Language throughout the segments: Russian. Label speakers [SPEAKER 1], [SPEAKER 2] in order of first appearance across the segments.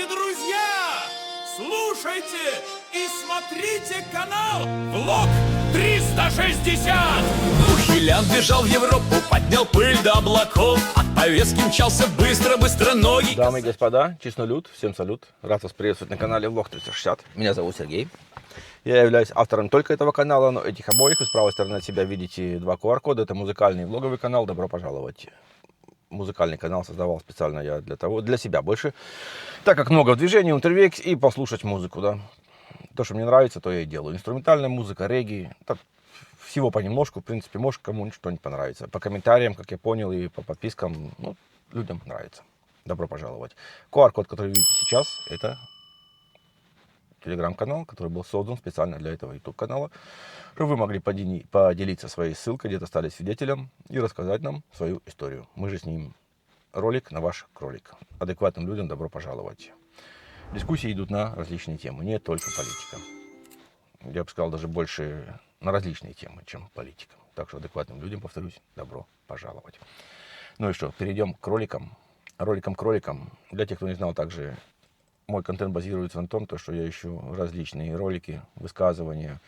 [SPEAKER 1] Здравствуйте, друзья! Слушайте и смотрите канал Влог 360!
[SPEAKER 2] Ухилян бежал в Европу, поднял пыль до облаков. От повестки мчался быстро-быстро ноги.
[SPEAKER 3] Дамы и господа, честнолюд, всем салют. Рад вас приветствовать на канале Влог 360. Меня зовут Сергей. Я являюсь автором не только этого канала, но этих обоих. Вы с правой стороны от себя видите два QR-кода. Это музыкальный и влоговый канал. Добро пожаловать. Музыкальный канал создавал специально я для себя больше. Так как много в движении, интервекс и послушать музыку, да. То, что мне нравится, то я и делаю. Инструментальная музыка, регги. Так, всего понемножку, в принципе, может кому что не понравится. По комментариям, как я понял, и по подпискам, ну, людям нравится. Добро пожаловать. QR-код, который видите сейчас, это телеграм-канал, который был создан специально для этого YouTube-канала, чтобы вы могли поделиться своей ссылкой, где-то стали свидетелем и рассказать нам свою историю. Мы же снимем ролик на ваш кролик. Адекватным людям добро пожаловать. Дискуссии идут на различные темы, не только политика. Я бы сказал, даже больше на различные темы, чем политика. Так что адекватным людям, повторюсь, добро пожаловать. Ну и что, перейдем к роликам. Роликам. Для тех, кто не знал, также мой контент базируется на том, что я ищу различные ролики, высказывания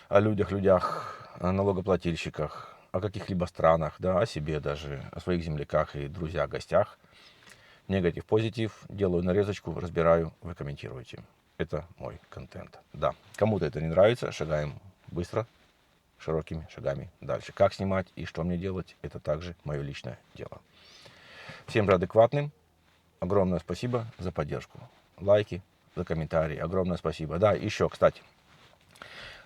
[SPEAKER 3] о людях, о налогоплательщиках, о каких-либо странах, да, о себе даже, о своих земляках и друзьях, гостях. Негатив, позитив, делаю нарезочку, разбираю, вы комментируете. Это мой контент. Да, кому-то это не нравится, шагаем быстро, широкими шагами дальше. Как снимать и что мне делать, это также мое личное дело. Всем же адекватным огромное спасибо за поддержку. Лайки, за комментарии. Огромное спасибо. Да, еще, кстати,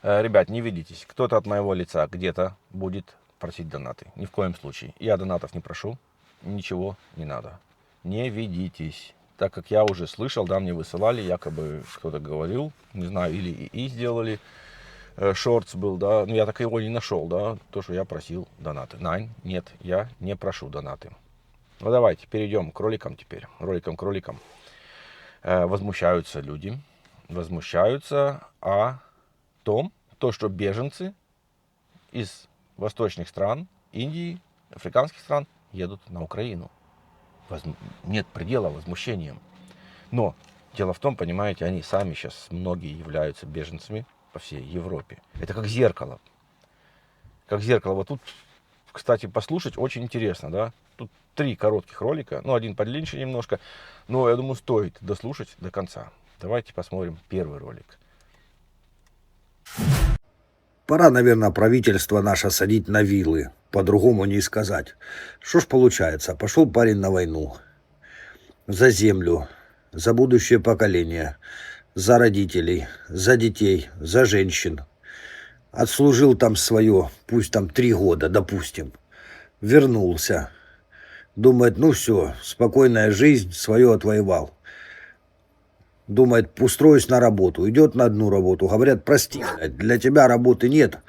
[SPEAKER 3] ребят, не ведитесь. Кто-то от моего лица где-то будет просить донаты. Ни в коем случае. Я донатов не прошу. Ничего не надо. Не ведитесь. Так как я уже слышал, да, мне высылали, якобы кто-то говорил, не знаю, или ИИ сделали, шортс был, да, но я так его не нашел, да, то, что я просил донаты. Нет, я не прошу донаты. Ну давайте перейдем к роликам теперь. Роликам. Возмущаются люди. Возмущаются о том, что беженцы из восточных стран, Индии, африканских стран едут на Украину. Нет предела возмущениям. Но дело в том, понимаете, они сами сейчас, многие являются беженцами по всей Европе. Это как зеркало. Вот тут, кстати, послушать очень интересно, да. Тут 3 коротких ролика, ну, один подлиннее немножко, но я думаю, стоит дослушать до конца. Давайте посмотрим первый ролик.
[SPEAKER 4] Пора, наверное, правительство наше садить на вилы. По-другому не сказать. Что ж получается? Пошел парень на войну. За землю, за будущее поколение, за родителей, за детей, за женщин. Отслужил там свое, пусть там 3 года, допустим. Вернулся. Думает, ну все, спокойная жизнь, свое отвоевал. Думает, устроюсь на работу. Идет на одну работу. Говорят, прости, для тебя работы нет.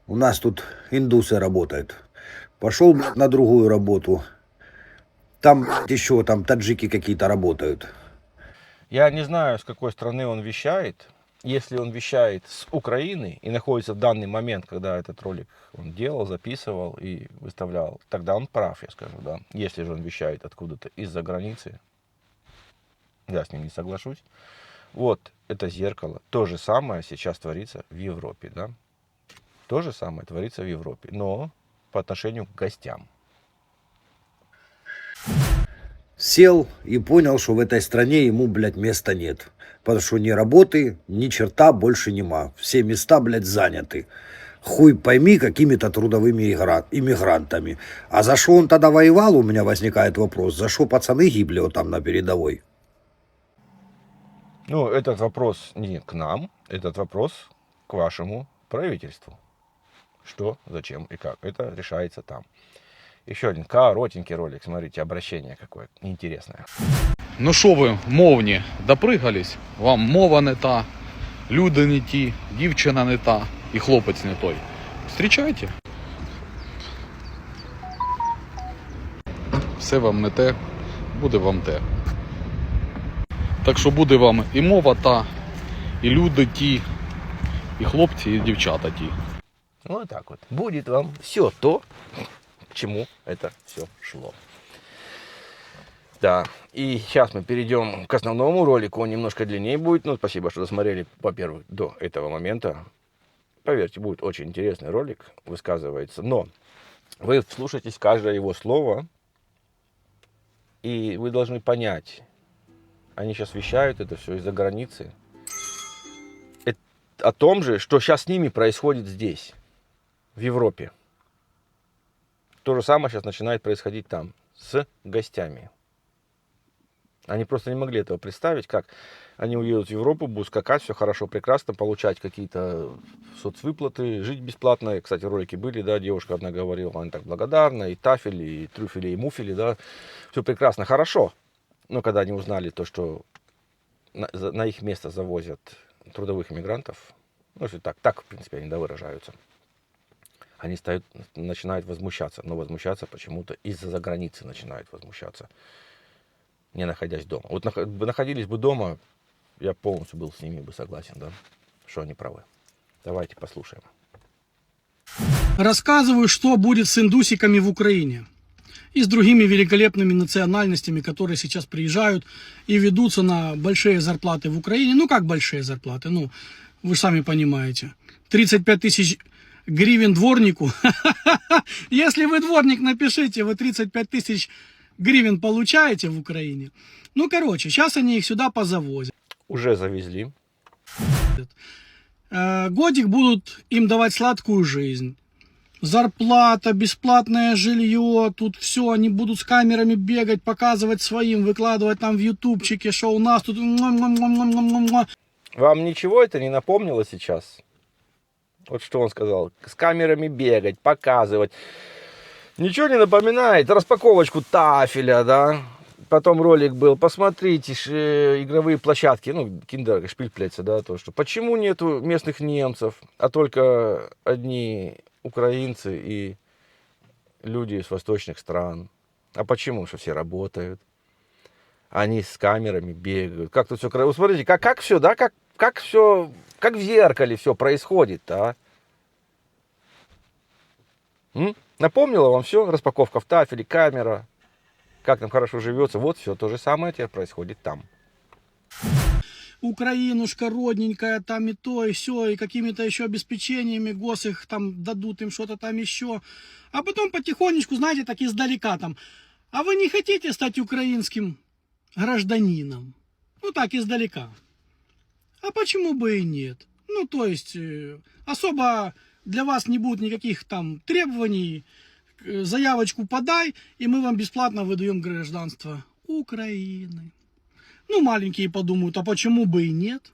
[SPEAKER 4] У нас тут индусы работают. Пошел на другую работу. Там еще там таджики какие-то работают.
[SPEAKER 3] Я не знаю, с какой страны он вещает. Если он вещает с Украины и находится в данный момент, когда этот ролик он делал, записывал и выставлял, тогда он прав, я скажу, да. Если же он вещает откуда-то из-за границы, я с ним не соглашусь. Вот это зеркало. То же самое сейчас творится в Европе, да. То же самое творится в Европе, но по отношению к гостям.
[SPEAKER 4] Сел и понял, что в этой стране ему, блядь, места нет. Потому что ни работы, ни черта больше нема. Все места, блядь, заняты. Хуй пойми, какими-то трудовыми иммигрантами. А за что он тогда воевал, у меня возникает вопрос. За что пацаны гибли вот там на передовой?
[SPEAKER 3] Ну, этот вопрос не к нам, этот вопрос к вашему правительству. Что, зачем и как. Это решается там. Еще один коротенький ролик. Смотрите, обращение какое интересное.
[SPEAKER 5] Ну що ви, мовні, допригались? Вам мова не та, люди не ті, дівчина не та і хлопець не той. Зустрічайте. Все вам не те, буде вам те. Так що буде вам і мова та, і люди ті, і хлопці, і дівчата ті.
[SPEAKER 3] Вот так вот. Будет вам все то, к чему это все шло. Да, и сейчас мы перейдем к основному ролику, он немножко длиннее будет. Ну, спасибо, что досмотрели, во-первых, до этого момента. Поверьте, будет очень интересный ролик, высказывается. Но вы вслушайтесь в каждое его слово, и вы должны понять, они сейчас вещают это все из-за границы, о том же, что сейчас с ними происходит здесь, в Европе. То же самое сейчас начинает происходить там, с гостями. Они просто не могли этого представить, как они уедут в Европу, будут скакать, все хорошо, прекрасно, получать какие-то соцвыплаты, жить бесплатно. Кстати, ролики были, да, девушка одна говорила, она так благодарна, и тафели, и трюфели, и муфели, да, все прекрасно, хорошо. Но когда они узнали то, что на их место завозят трудовых мигрантов, ну, если так, в принципе, они, да, выражаются, они начинают возмущаться, но возмущаться почему-то из-за заграницы начинают возмущаться, не находясь дома. Вот находились бы дома, я полностью был с ними бы согласен, да, что они правы. Давайте послушаем.
[SPEAKER 6] Рассказываю, что будет с индусиками в Украине и с другими великолепными национальностями, которые сейчас приезжают и ведутся на большие зарплаты в Украине. Ну, как большие зарплаты? Ну, вы сами понимаете. 35 тысяч гривен дворнику. Если вы дворник, напишите, вы 35 тысяч гривен получаете в Украине. Ну, короче, сейчас они их сюда позавозят.
[SPEAKER 3] Уже завезли.
[SPEAKER 6] Годик будут им давать сладкую жизнь. Зарплата, бесплатное жилье, тут все, они будут с камерами бегать, показывать своим, выкладывать там в ютубчике, что у нас тут...
[SPEAKER 3] Вам ничего это не напомнило сейчас? Вот что он сказал. С камерами бегать, показывать. Ничего не напоминает? Распаковочку тафеля, да? Потом ролик был, посмотрите, игровые площадки, ну, киндер, шпильпляйцы, да, то, что почему нету местных немцев, а только одни украинцы и люди из восточных стран. А почему? Что все работают, они с камерами бегают, как тут все красиво. Смотрите, как все, да, как все, как в зеркале все происходит, а? Напомнила вам все, распаковка в тафеле, камера. Как нам хорошо живется, вот все то же самое теперь происходит там.
[SPEAKER 6] Украинушка родненькая, там и то, и все, и какими-то еще обеспечениями гос их там дадут, им что-то там еще. А потом потихонечку, знаете, так издалека там. А вы не хотите стать украинским гражданином? Ну так, издалека. А почему бы и нет? Ну, то есть, особо для вас не будет никаких там требований. Заявочку подай, и мы вам бесплатно выдаем гражданство Украины. Ну, маленькие подумают, а почему бы и нет?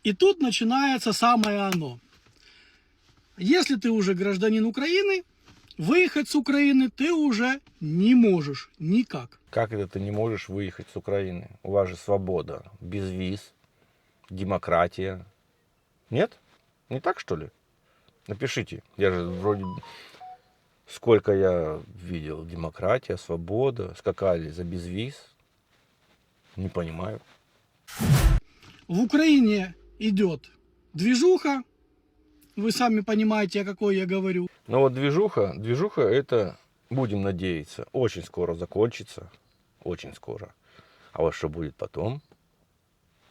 [SPEAKER 6] И тут начинается самое оно. Если ты уже гражданин Украины, выехать с Украины ты уже не можешь никак.
[SPEAKER 3] Как это ты не можешь выехать с Украины? У вас же свобода, без виз, демократия. Нет? Не так, что ли? Напишите. Я же вроде... Сколько я видел, демократия, свобода, скакали за безвиз. Не понимаю.
[SPEAKER 6] В Украине идет движуха. Вы сами понимаете, о какой я говорю.
[SPEAKER 3] Но вот движуха это, будем надеяться, очень скоро закончится. Очень скоро. А вот что будет потом?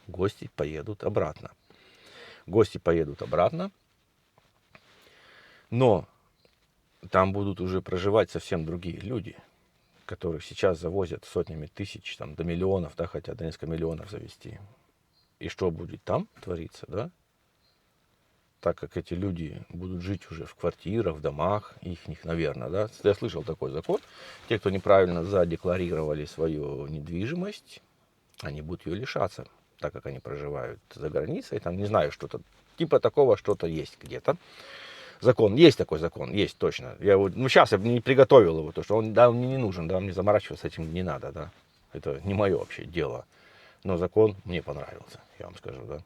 [SPEAKER 3] Гости поедут обратно. Гости поедут обратно. Но там будут уже проживать совсем другие люди, которых сейчас завозят сотнями тысяч, там, до миллионов, да, хотят до несколько миллионов завести. И что будет там твориться, да? Так как эти люди будут жить уже в квартирах, в домах, их, наверное, да? Я слышал такой закон. Те, кто неправильно задекларировали свою недвижимость, они будут ее лишаться, так как они проживают за границей. Там, не знаю, что-то, типа такого что-то есть где-то. Закон, есть такой закон, есть точно. Я вот, ну, сейчас я бы не приготовил его, потому что он, да, мне не нужен, да, мне заморачиваться этим не надо, да. Это не мое вообще дело. Но закон мне понравился, я вам скажу, да.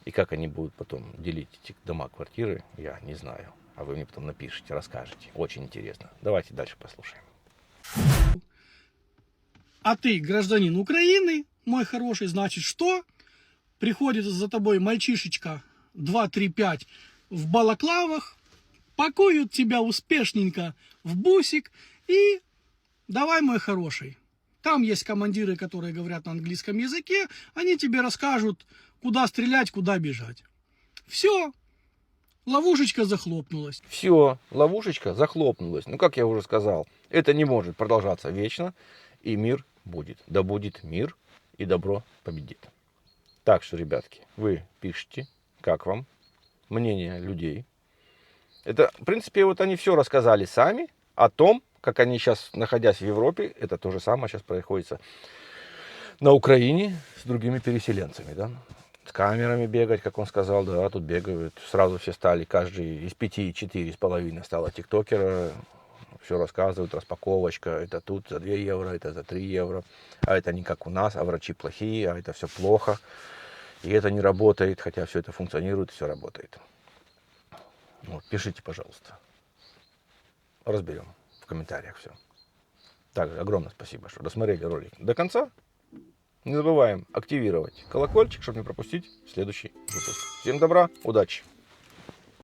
[SPEAKER 3] И как они будут потом делить эти дома, квартиры, я не знаю. А вы мне потом напишите, расскажете. Очень интересно. Давайте дальше послушаем.
[SPEAKER 6] А ты гражданин Украины, мой хороший, значит что? Приходит за тобой мальчишечка 2, 3, 5 в балаклавах, пакуют тебя успешненько в бусик и давай, мой хороший. Там есть командиры, которые говорят на английском языке. Они тебе расскажут, куда стрелять, куда бежать. Все. Ловушечка захлопнулась.
[SPEAKER 3] Все, ловушечка захлопнулась. Ну, как я уже сказал, это не может продолжаться вечно, и мир будет. Да будет мир, и добро победит. Так что, ребятки, вы пишите, как вам мнение людей. Это, в принципе, вот они все рассказали сами о том, как они сейчас, находясь в Европе, это то же самое сейчас происходит на Украине с другими переселенцами, да. С камерами бегать, как он сказал, да, тут бегают. Сразу все стали, каждый из 5, 4,5 стало тиктокера. Все рассказывают, распаковочка, это тут за 2 евро, это за 3 евро. А это не как у нас, а врачи плохие, а это все плохо. И это не работает, хотя все это функционирует, все работает. Вот, пишите, пожалуйста. Разберем в комментариях все. Также огромное спасибо, что досмотрели ролик до конца. Не забываем активировать колокольчик, чтобы не пропустить следующий выпуск. Всем добра, удачи!